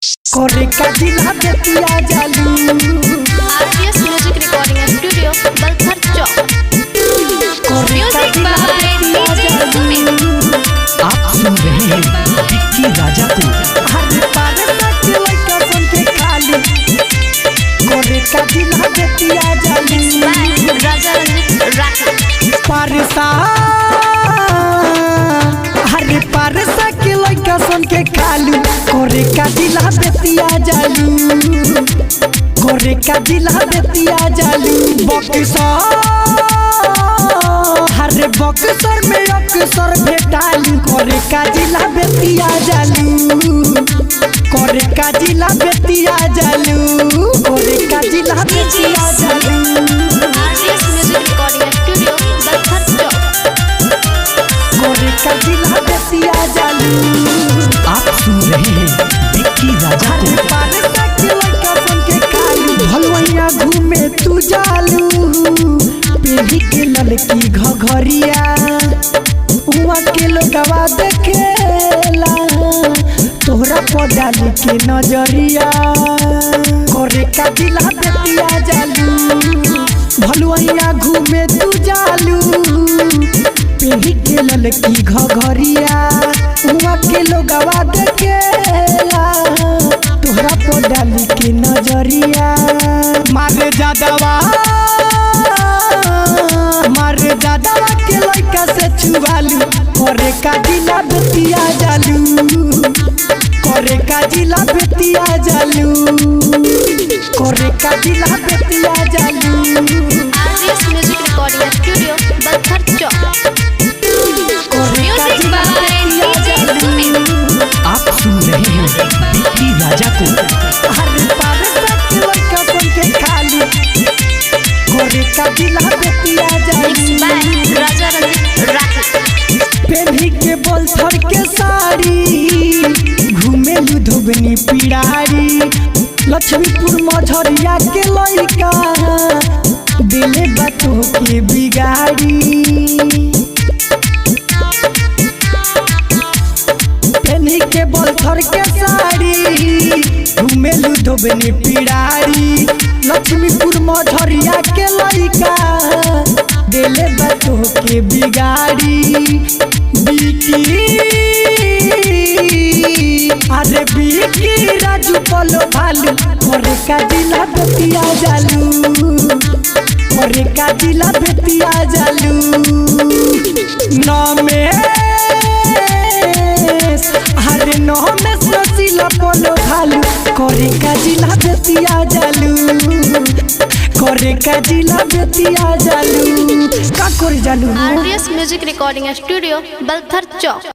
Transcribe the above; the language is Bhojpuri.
करे का जिला बेतिया जालू। RTS music recording studio Balthar Chowk. Music by DJ Sumit. आप सुन रहे हैं विक्की राजा को। हर पार तक लइका सन के खाली करे का जिला बेतिया जालू। राजा रंजित राठी पारसा हर पारसा के लइका सन के खाली करे का जिला बेतिया जालू। करे का जिला बेतिया जालू। बक्सर हर बक्सर में अक्सर भेटालू। करे का जिला बेतिया जालू। करे का जिला बेतिया जालू। करे का जिला बेतिया जालू। RTS music recording studio Balthar चौक। करे का जिला बेतिया जालू। आप सुन रहे हैं विक्की राजा को। पारसा के लइका सन के खाली भलवैया घूमे तू जालू। पेढ़ी के ललकी घघरिया उहाँ के लोगवा देखेला तोहरा पडाली के नजरिया। करे का जिला बेतिया जालू। भलवैया घूमे तू जालू। पेढ़ी के ललकी घघरिया उहाँ के लोगवा देखेला तोहरा पडाली के नजरिया। मारे जादवा के लइका से छुआलू। करे का जिला बेतिया जालू। करे का जिला बेतिया जालू। करे का जिला बेतिया जालू। RTS music recording studio Balthar Chowk. Music by DJ Sumit. आप सुन रहे हैं विक्की राजा को। हर पारसा के लइका सन के खाली करे का जिला बेतिया जालू। राजा रंजित राठी पेढ़ी के बलथर के साड़ी घूमेलू धोबनी पिड़ारी। लक्ष्मीपुर मझरिया के लइका दिले बातों के बिगाड़ी। पेढ़ी के बलथर के साड़ी घूमेलू धोबनी पिड़ारी। लक्ष्मीपुर मझरिया के लइका दिले बातों के बिगाड़ी। अरे बिकी राजू पलो भालू। करे का जिला बेतिया जालू। करे का जिला बेतिया जालू। नमेश अरे नमेश नसीला पलो भालू। करे का जिला बेतिया जालू। करे का जिला बेतिया जालू। का करे जालू। RTS music recording studio Balthar चौक।